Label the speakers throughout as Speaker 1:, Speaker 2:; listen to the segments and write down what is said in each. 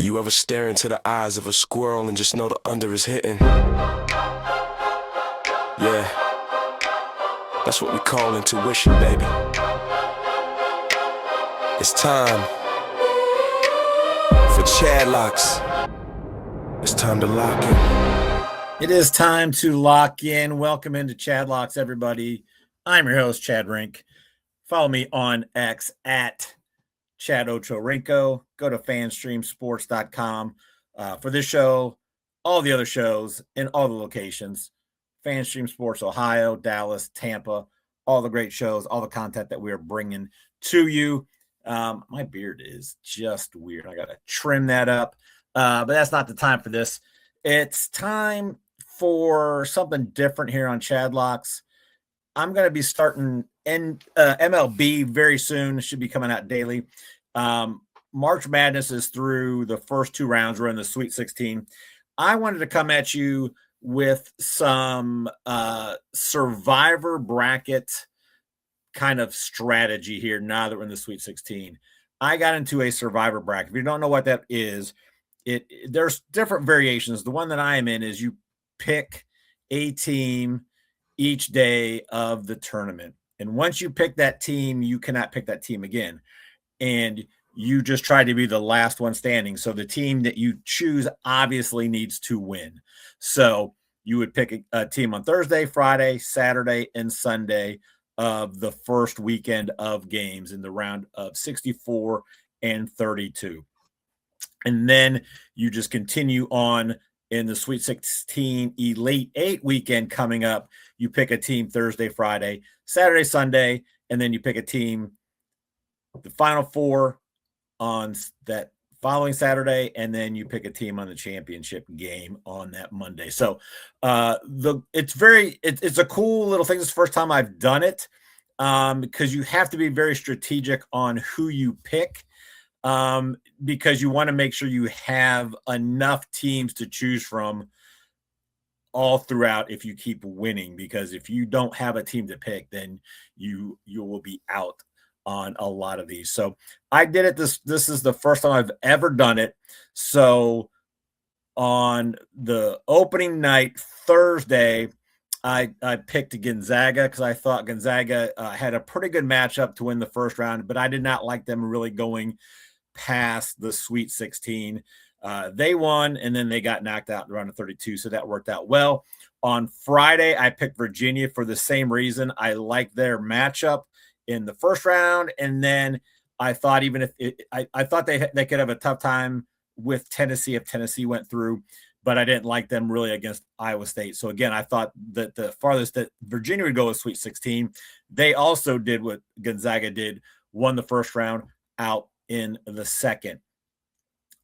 Speaker 1: You ever stare into the eyes of a squirrel and just know the under is hitting? Yeah, that's what we call intuition, baby. It's time for Chadlocks. It's time to lock in.
Speaker 2: It is time to lock in. Welcome into Chadlocks, everybody. I'm your host, Chad Rink. Follow me on X at Chad Ochorinco. Go to fanstreamsports.com for this show, all the other shows, in all the locations. Fanstream Sports Ohio, Dallas, Tampa, all the great shows, all the content that we are bringing to you. My beard is just weird. I got to trim that up, but that's not the time for this. It's time for something different here on Chadlocks. I'm going to be starting MLB very soon. It should be coming out daily. March Madness is through the first two rounds. We're in the Sweet 16. I wanted to come at you with some survivor bracket kind of strategy here now that we're in the Sweet 16. I got into a survivor bracket. If you don't know what that is, there's different variations. The one that I am in is you pick a team each day of the tournament. And once you pick that team, you cannot pick that team again. And you just try to be the last one standing. So the team that you choose obviously needs to win. So you would pick a team on Thursday, Friday, Saturday, and Sunday of the first weekend of games in the round of 64 and 32. And then you just continue on in the Sweet 16 Elite 8 weekend coming up. You pick a team Thursday, Friday, Saturday, Sunday, and then you pick a team the Final Four on that following Saturday, and then you pick a team on the championship game on that Monday. So it's a cool little thing. It's the first time I've done it because you have to be very strategic on who you pick. Because you want to make sure you have enough teams to choose from all throughout if you keep winning, because if you don't have a team to pick, then you will be out on a lot of these. So I did it. This is the first time I've ever done it. So on the opening night, Thursday, I picked Gonzaga because I thought Gonzaga had a pretty good matchup to win the first round, but I did not like them really going past the Sweet 16. They won, and then they got knocked out in the round of 32, so that worked out well. On Friday, I picked Virginia for the same reason. I liked their matchup in the first round, and then I thought I thought they could have a tough time with Tennessee if Tennessee went through, but I didn't like them really against Iowa State. So again, I thought that the farthest that Virginia would go was Sweet 16. They also did what Gonzaga did, won the first round, out in the second.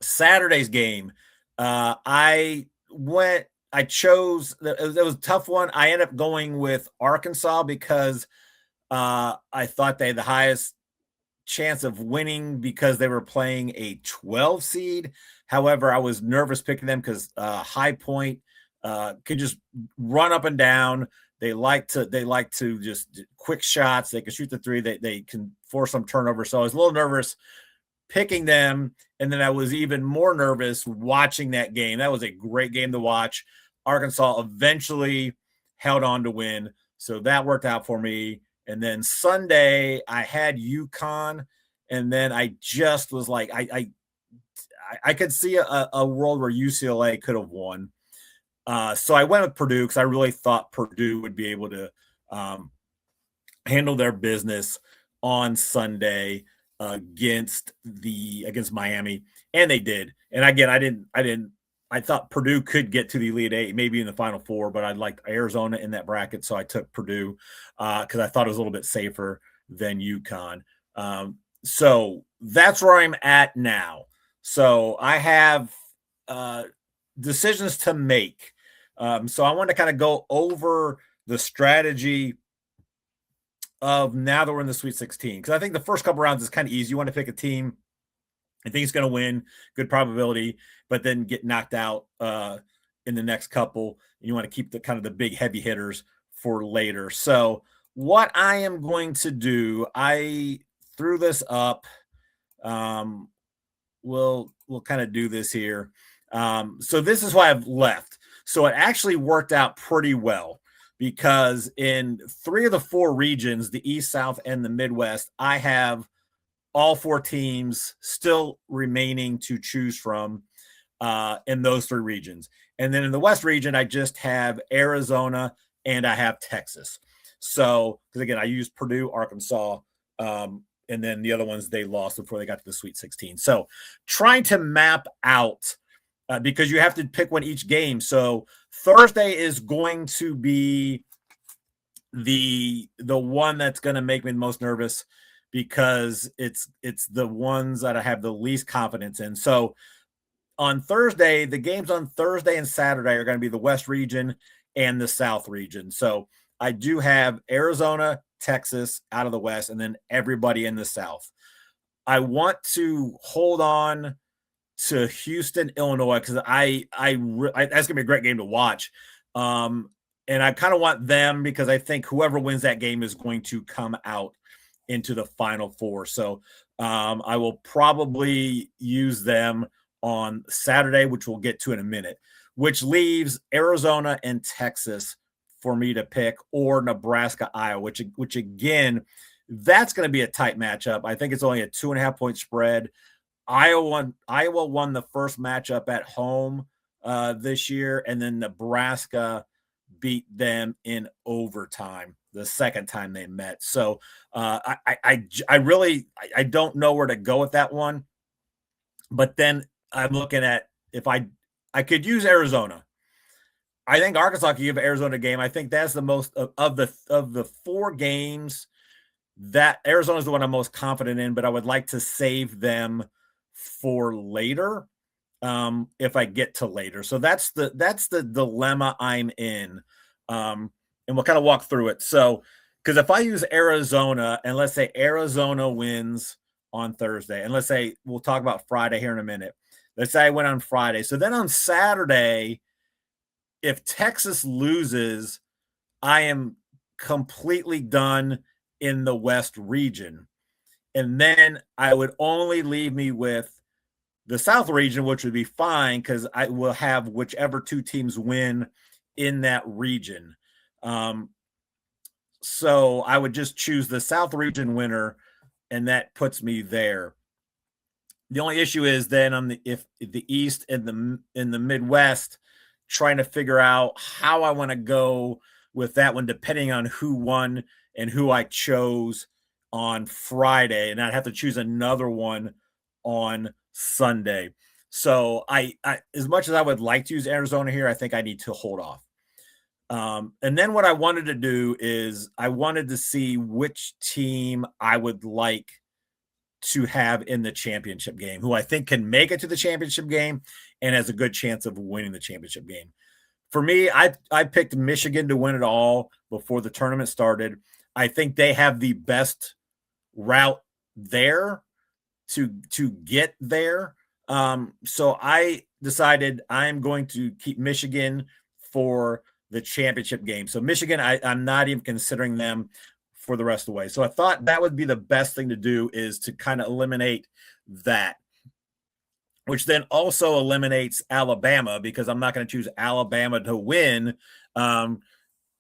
Speaker 2: Saturday's game, I chose, it was a tough one. I ended up going with Arkansas because I thought they had the highest chance of winning because they were playing a 12 seed. However, I was nervous picking them because High Point could just run up and down. They like to just quick shots. They can shoot the three. They can force some turnovers. So I was a little nervous picking them, and then I was even more nervous watching that game. That was a great game to watch. Arkansas eventually held on to win, so that worked out for me. And then Sunday, I had UConn, and then I just was like, I could see a world where UCLA could have won. So I went with Purdue because I really thought Purdue would be able to handle their business on Sunday against Miami, and they did. And again, I thought Purdue could get to the Elite Eight, maybe in the Final Four, but I liked Arizona in that bracket, so I took Purdue because I thought it was a little bit safer than UConn. So that's where I'm at now. So I have decisions to make. So I want to kind of go over the strategy of now that we're in the Sweet 16, because I think the first couple rounds is kind of easy. You want to pick a team I think it's going to win, good probability, but then get knocked out in the next couple. And you want to keep the kind of the big heavy hitters for later. So what I am going to do, I threw this up. We'll we'll kind of do this here. So this is why I've left. So it actually worked out pretty well because in 3 of the 4 regions, the East, South, and the Midwest, I have all 4 teams still remaining to choose from in those 3 regions. And then in the West region, I just have Arizona and I have Texas. So, because again, I used Purdue, Arkansas, and then the other ones they lost before they got to the Sweet 16. So, trying to map out because you have to pick one each game. So, Thursday is going to be the one that's going to make me the most nervous because it's the ones that I have the least confidence in. So, on Thursday, the games on Thursday and Saturday are going to be the West region and the South region. So I do have Arizona, Texas out of the West, and then everybody in the South. I want to hold on to Houston, Illinois, because that's going to be a great game to watch. And I kind of want them because I think whoever wins that game is going to come out into the Final Four. So I will probably use them on Saturday, which we'll get to in a minute, which leaves Arizona and Texas for me to pick, or Nebraska, Iowa, which again, that's going to be a tight matchup. I think it's only a 2.5-point spread. Iowa won the first matchup at home this year, and then Nebraska beat them in overtime the second time they met. So I really don't know where to go with that one. But then I'm looking at if I could use Arizona. I think Arkansas could give Arizona a game. I think that's the most of the 4 games that Arizona is the one I'm most confident in, but I would like to save them for later if I get to later. So that's the dilemma I'm in. And we'll kind of walk through it. So, because if I use Arizona and let's say Arizona wins on Thursday, and let's say we'll talk about Friday here in a minute. Let's say I went on Friday. So then on Saturday, if Texas loses, I am completely done in the West region. And then I would only leave me with the South region, which would be fine because I will have whichever 2 teams win in that region. So I would just choose the South region winner, and that puts me there. The only issue is then if the East and in the Midwest, trying to figure out how I want to go with that one, depending on who won and who I chose on Friday, and I'd have to choose another one on Sunday. So I as much as I would like to use Arizona here, I think I need to hold off. And then what I wanted to do is I wanted to see which team I would like to have in the championship game, who I think can make it to the championship game and has a good chance of winning the championship game. For me, I picked Michigan to win it all before the tournament started. I think they have the best route there to get there. So I decided I'm going to keep Michigan for the championship game. So Michigan, I'm not even considering them for the rest of the way. So I thought that would be the best thing to do, is to kind of eliminate that, which then also eliminates Alabama, because I'm not going to choose Alabama to win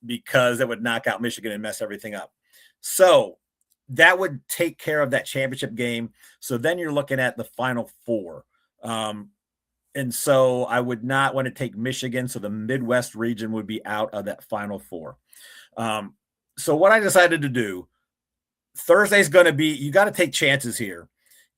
Speaker 2: because it would knock out Michigan and mess everything up. So that would take care of that championship game. So then you're looking at the Final Four. And so I would not want to take Michigan. So the Midwest region would be out of that Final Four. So what I decided to do, Thursday's going to be, you got to take chances here.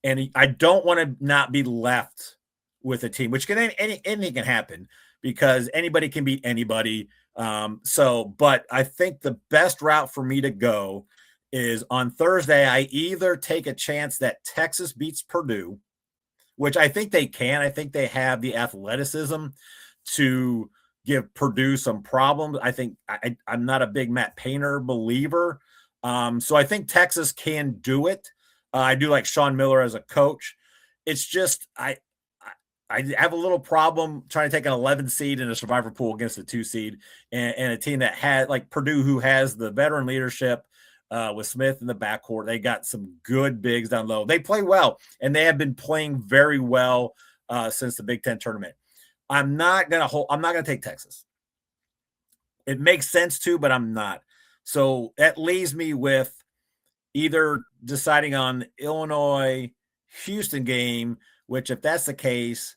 Speaker 2: And I don't want to not be left with a team, which can anything can happen because anybody can beat anybody. But I think the best route for me to go is on Thursday, I either take a chance that Texas beats Purdue, which I think they can. I think they have the athleticism to give Purdue some problems. I think I'm not a big Matt Painter believer. So I think Texas can do it. I do like Sean Miller as a coach. It's just I have a little problem trying to take an 11 seed in a survivor pool against a 2 seed and a team that had like Purdue, who has the veteran leadership with Smith in the backcourt. They got some good bigs down low. They play well, and they have been playing very well since the Big Ten tournament. I'm not gonna take Texas. It makes sense to, but I'm not. So that leaves me with either deciding on Illinois Houston game, which if that's the case,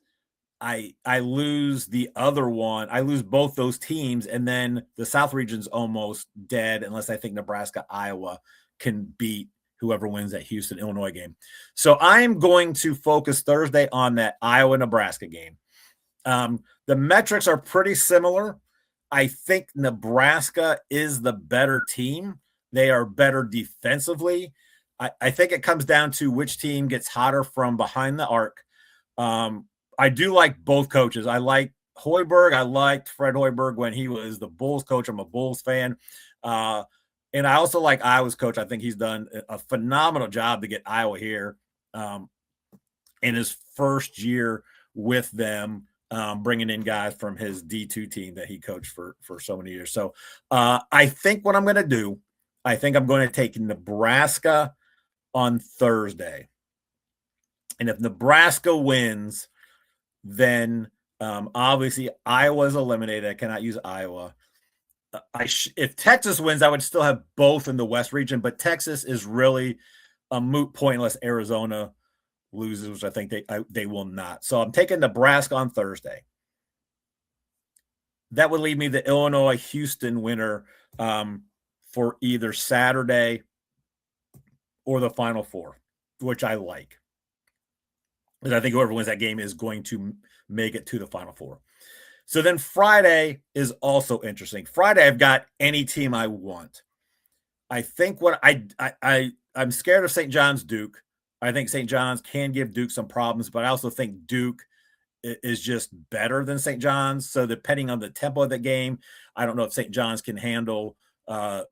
Speaker 2: I lose the other one. I lose both those teams, and then the South region's almost dead unless I think Nebraska, Iowa can beat whoever wins that Houston, Illinois game. So I'm going to focus Thursday on that Iowa-Nebraska game. The metrics are pretty similar. I think Nebraska is the better team. They are better defensively. I think it comes down to which team gets hotter from behind the arc. I do like both coaches. I like Hoiberg. I liked Fred Hoiberg when he was the Bulls coach. I'm a Bulls fan. And I also like Iowa's coach. I think he's done a phenomenal job to get Iowa here in his first year with them, bringing in guys from his D2 team that he coached for so many years. So I think what I'm going to do, I think I'm going to take Nebraska on Thursday. And if Nebraska wins, then obviously Iowa's eliminated. I cannot use Iowa. If Texas wins, I would still have both in the West region, but Texas is really a moot point unless Arizona loses, which I think they will not. So I'm taking Nebraska on Thursday. That would leave me the Illinois-Houston winner for either Saturday or the Final Four, which I like. Because I think whoever wins that game is going to make it to the Final Four. So then Friday is also interesting. Friday, I've got any team I want. I think what I'm scared of St. John's Duke. I think St. John's can give Duke some problems, but I also think Duke is just better than St. John's. So depending on the tempo of the game, I don't know if St. John's can handle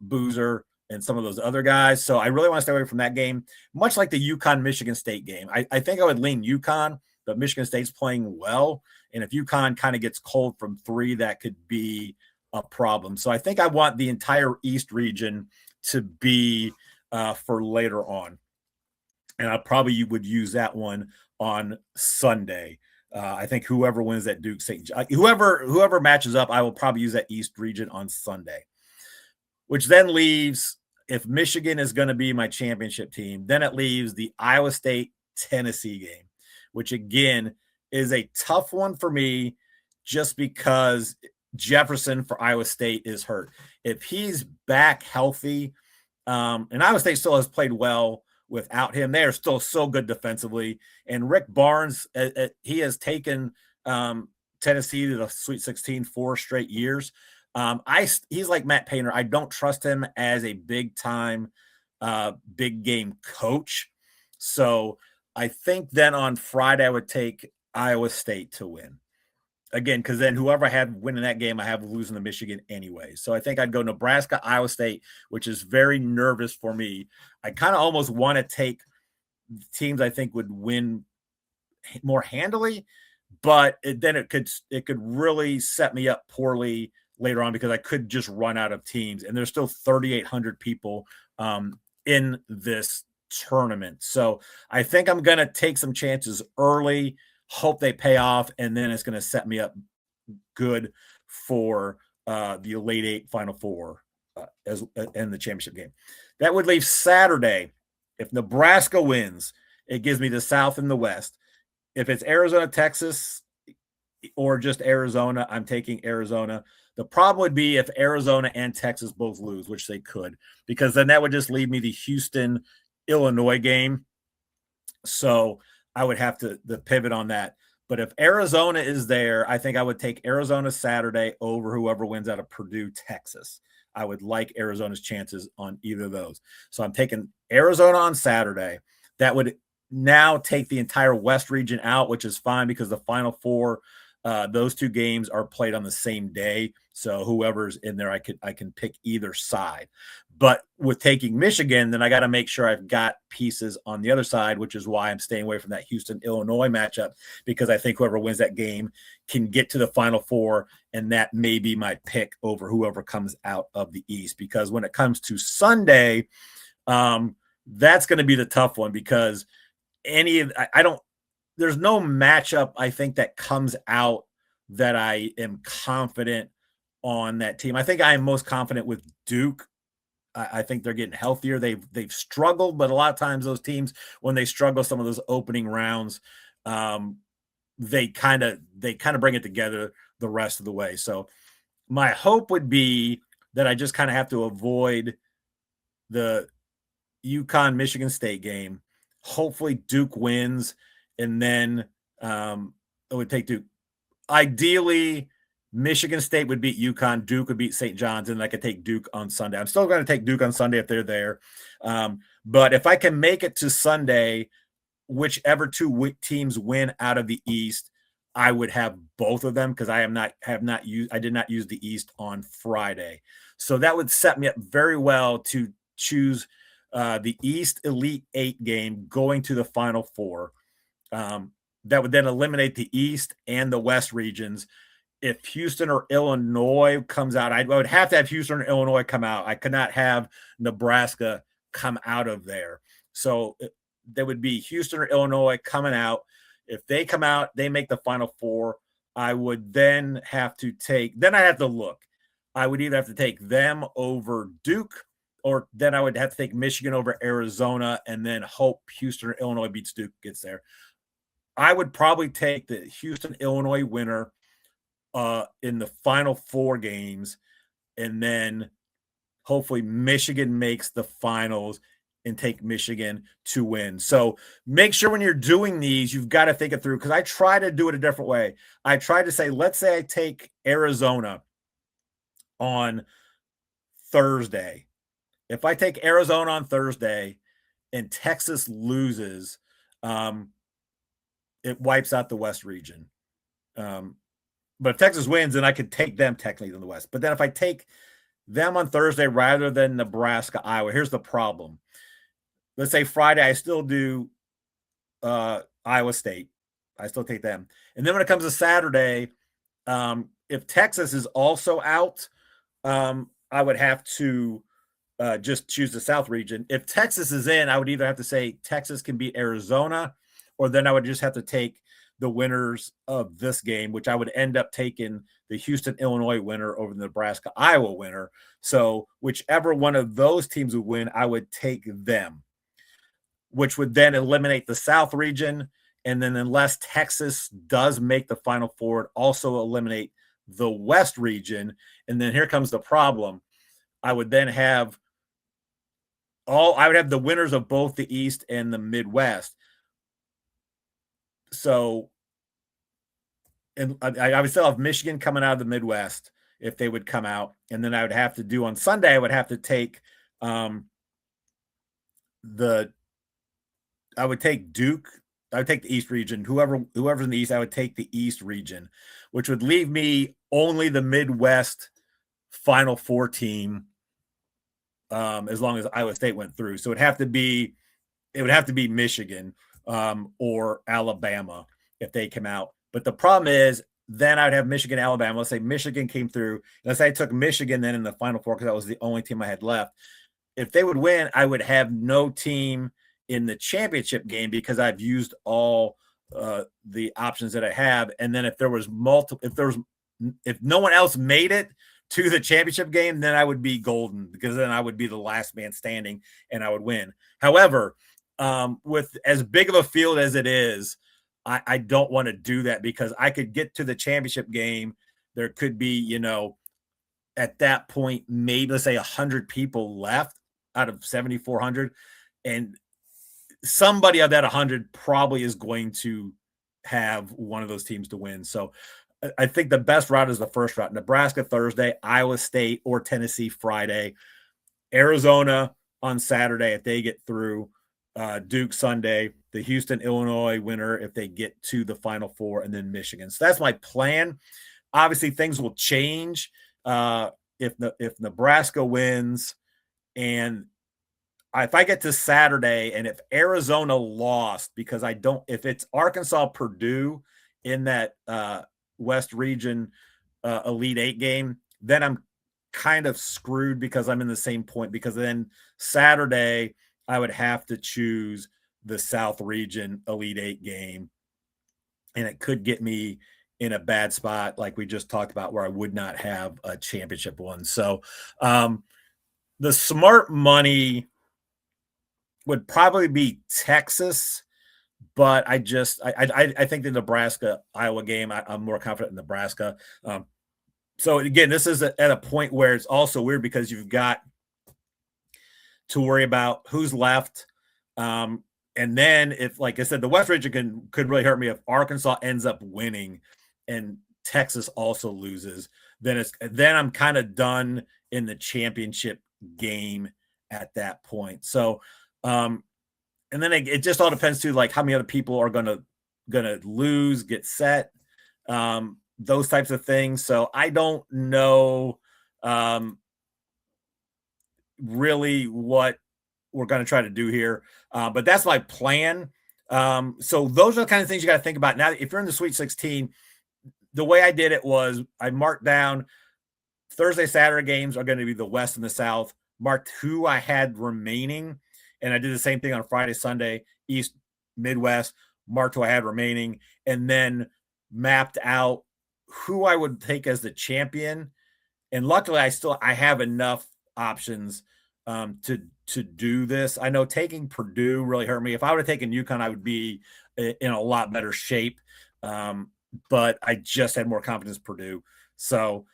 Speaker 2: Boozer and some of those other guys. So I really want to stay away from that game, much like the UConn-Michigan State game. I think I would lean UConn, but Michigan State's playing well. And if UConn kind of gets cold from three, that could be a problem. So I think I want the entire East region to be for later on. And I probably would use that one on Sunday. I think whoever wins that Duke St. whoever matches up, I will probably use that East region on Sunday. Which then leaves, if Michigan is going to be my championship team, then it leaves the Iowa State-Tennessee game, which again is a tough one for me just because Jefferson for Iowa State is hurt. If he's back healthy, and Iowa State still has played well without him, they are still so good defensively. And Rick Barnes, he has taken Tennessee to the Sweet 16 4 straight years. He's like Matt Painter. I don't trust him as a big time, big game coach. So I think then on Friday, I would take Iowa State to win again, because then whoever I had winning that game, I have losing to Michigan anyway. So I think I'd go Nebraska, Iowa State, which is very nervous for me. I kind of almost want to take teams I think would win more handily, but then it could really set me up poorly later on because I could just run out of teams, and there's still 3,800 people in this tournament. So I think I'm going to take some chances early, hope they pay off, and then it's going to set me up good for the Elite Eight Final Four in the championship game. That would leave Saturday. If Nebraska wins, it gives me the South and the West. If it's Arizona, Texas, or just Arizona, I'm taking Arizona. The problem would be if Arizona and Texas both lose, which they could, because then that would just leave me the Houston, Illinois game. So I would have to pivot on that. But if Arizona is there, I think I would take Arizona Saturday over whoever wins out of Purdue, Texas. I would like Arizona's chances on either of those. So I'm taking Arizona on Saturday. That would now take the entire West region out, which is fine because the Final Four, those two games are played on the same day. So whoever's in there, I can pick either side. But with taking Michigan, then I got to make sure I've got pieces on the other side, which is why I'm staying away from that Houston-Illinois matchup, because I think whoever wins that game can get to the Final Four, and that may be my pick over whoever comes out of the East. Because when it comes to Sunday, that's going to be the tough one because I don't there's no matchup I think that comes out that I am confident on that team. I think I am most confident with Duke. I think they're getting healthier. They've struggled, but a lot of times those teams, when they struggle some of those opening rounds, they kind of bring it together the rest of the way. So my hope would be that I just kind of have to avoid the UConn Michigan State game. Hopefully Duke wins, and then it would take Duke. Ideally, Michigan State would beat UConn, Duke would beat St. John's, and I could take Duke on Sunday. I'm still going to take Duke on Sunday if they're there. But if I can make it to Sunday, whichever two teams win out of the East, I would have both of them because I did not use the East on Friday. So that would set me up very well to choose the East Elite Eight game going to the Final Four. That would then eliminate the East and the West regions. If Houston or Illinois comes out, I would have to have Houston or Illinois come out. I could not have Nebraska come out of there. So there would be Houston or Illinois coming out. If they come out, they make the Final Four. I would then have to look. I would either have to take them over Duke, or then I would have to take Michigan over Arizona and then hope Houston or Illinois beats Duke, gets there. I would probably take the Houston-Illinois winner in the Final Four games, and then hopefully Michigan makes the finals and take Michigan to win. So make sure when you're doing these, you've got to think it through, because I try to do it a different way. I try to say, let's say I take Arizona on Thursday. If I take Arizona on Thursday and Texas loses, it wipes out the West region. But if Texas wins, then I could take them technically in the West. But then if I take them on Thursday rather than Nebraska, Iowa, here's the problem. Let's say Friday, I still do Iowa State. I still take them. And then when it comes to Saturday, if Texas is also out, I would have to just choose the South region. If Texas is in, I would either have to say Texas can beat Arizona, or then I would just have to take the winners of this game, which I would end up taking the Houston-Illinois winner over the Nebraska-Iowa winner. So whichever one of those teams would win, I would take them, which would then eliminate the South region. And then unless Texas does make the Final Four, also eliminate the West region. And then here comes the problem. I would then have the winners of both the East and the Midwest. So, and I would still have Michigan coming out of the Midwest if they would come out. And then I would have to do on Sunday, I would have to take I would take Duke. I would take the East region. Whoever's in the East, I would take the East region, which would leave me only the Midwest Final Four team, as long as Iowa State went through. So it would have to be Michigan or Alabama if they come out. But the problem is, then I'd have Michigan, Alabama. Let's say Michigan came through. Let's say I took Michigan then in the Final Four because that was the only team I had left. If they would win, I would have no team in the championship game because I've used all the options that I have. And then if no one else made it to the championship game, then I would be golden, because then I would be the last man standing and I would win. However, with as big of a field as it is, I don't want to do that, because I could get to the championship game. There could be, at that point, maybe let's say 100 people left out of 7,400. And somebody of that 100 probably is going to have one of those teams to win. So I think the best route is the first route: Nebraska Thursday, Iowa State or Tennessee Friday, Arizona on Saturday if they get through, Duke Sunday, the Houston, Illinois winner if they get to the Final Four, and then Michigan. So that's my plan. Obviously, things will change if Nebraska wins, and if I get to Saturday and if Arizona lost, because if it's Arkansas Purdue in that West Region Elite Eight game, then I'm kind of screwed because I'm in the same point, because then Saturday I would have to choose the South Region Elite Eight game and it could get me in a bad spot, like we just talked about, where I would not have a championship one. So the smart money would probably be Texas, but I think the Nebraska Iowa game, I'm more confident in Nebraska. So again, this is at a point where it's also weird because you've got to worry about who's left. And then if, like I said, the West region could really hurt me if Arkansas ends up winning and Texas also loses, then I'm kind of done in the championship game at that point. So, and then it just all depends too, like how many other people are gonna lose, get set, those types of things. So I don't know really what we're going to try to do here, but that's my plan. So those are the kind of things you got to think about. Now, if you're in the Sweet 16, the way I did it was I marked down Thursday, Saturday games are going to be the West and the South, marked who I had remaining. And I did the same thing on Friday, Sunday, East, Midwest, marked who I had remaining, and then mapped out who I would take as the champion. And luckily I have enough options to do this. I know taking Purdue really hurt me. If I would have taken UConn, I would be in a lot better shape. But I just had more confidence in Purdue. So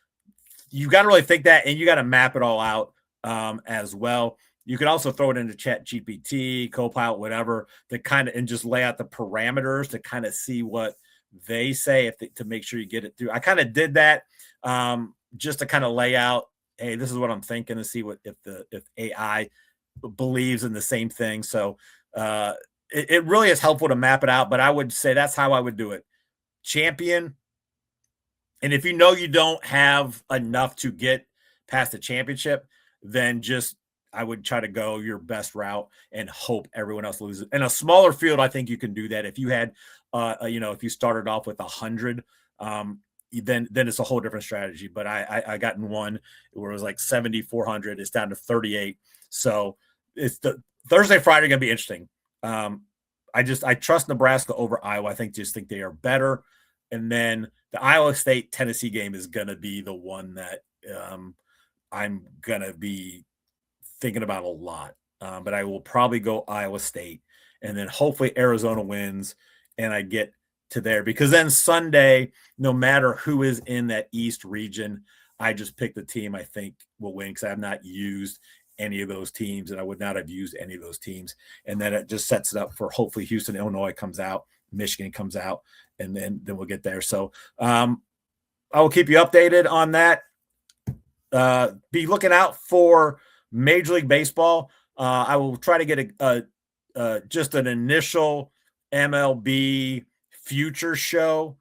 Speaker 2: you got to really think that, and you got to map it all out as well. You could also throw it into Chat GPT, Copilot, whatever, and just lay out the parameters to kind of see what they say to make sure you get it through. I kind of did that just to kind of lay out, hey, this is what I'm thinking, to see if AI believes in the same thing. So it really is helpful to map it out, but I would say that's how I would do it. Champion. And if you know you don't have enough to get past the championship, then I would try to go your best route and hope everyone else loses. In a smaller field, I think you can do that. If you had, if you started off with 100, then it's a whole different strategy. But I got in one where it was like 7,400. It's down to 38. So it's the Thursday, Friday going to be interesting. I trust Nebraska over Iowa. I think they are better. And then the Iowa State Tennessee game is going to be the one that I'm going to be thinking about a lot. But I will probably go Iowa State, and then hopefully Arizona wins and I get to there, because then Sunday, no matter who is in that East region, I just pick the team I think will win, because I have not used any of those teams, and I would not have used any of those teams. And then it just sets it up for hopefully Houston, Illinois comes out, Michigan comes out, and then we'll get there. So I will keep you updated on that. Be looking out for Major League Baseball. I will try to get just an initial MLB future show,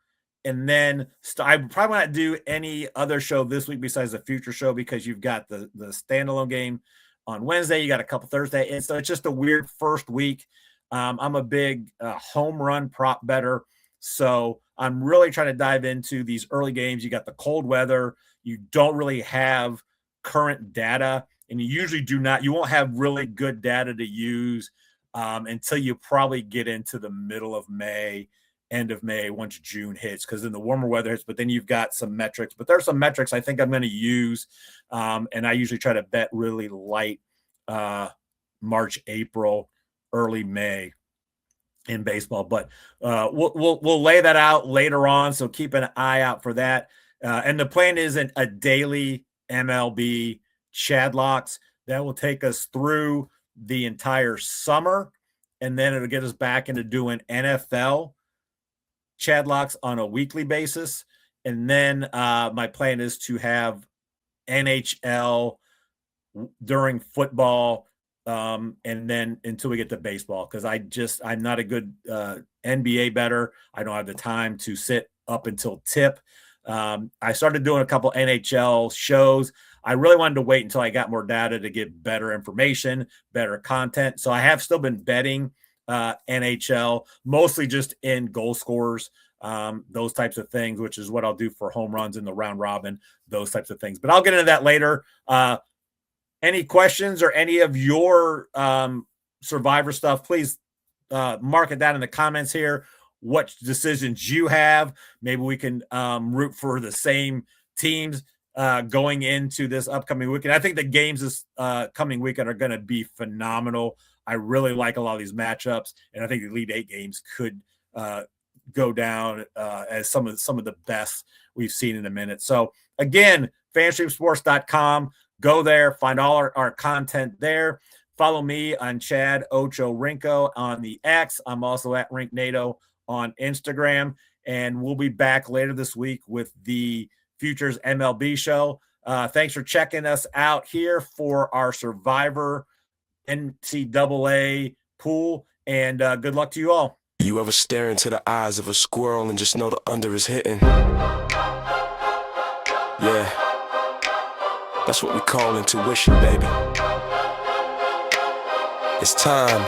Speaker 2: and then I probably not do any other show this week besides the future show, because you've got the standalone game on Wednesday, you got a couple Thursday, and so it's just a weird first week. I'm a big home run prop bettor, so I'm really trying to dive into these early games. You got the cold weather, you don't really have current data, and you usually you won't have really good data to use until you probably get into the middle of May, end of May, once June hits, because then the warmer weather hits. But then you've got some metrics. But there's some metrics I think I'm going to use, and I usually try to bet really light March, April, early May in baseball. But we'll lay that out later on, so keep an eye out for that. And the plan isn't a daily MLB Chadlocks. That will take us through the entire summer, and then it'll get us back into doing NFL Chadlocks on a weekly basis. And then my plan is to have NHL during football, and then until we get to baseball, because I'm not a good NBA bettor. I don't have the time to sit up until tip. I started doing a couple NHL shows. I really wanted to wait until I got more data to get better information, better content. So I have still been betting NHL, mostly just in goal scorers, those types of things, which is what I'll do for home runs in the round robin, those types of things. But I'll get into that later. Any questions or any of your Survivor stuff, please mark it down in the comments here. what decisions you have. Maybe we can root for the same teams going into this upcoming weekend. I think the games this coming weekend are going to be phenomenal. I really like a lot of these matchups, and I think the Elite Eight games could go down as some of the best we've seen in a minute. So again, fanstreamsports.com. Go there, find all our content there. Follow me on Chad Ocho Rinko on the X. I'm also at RinkNato on Instagram, and we'll be back later this week with the Futures MLB show. Thanks for checking us out here for our Survivor NCAA pool, and good luck to you all.
Speaker 1: You ever stare into the eyes of a squirrel and just know the under is hitting? Yeah, that's what we call intuition, baby. It's time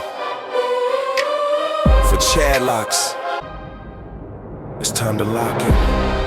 Speaker 1: for Chadlocks. It's time to lock in.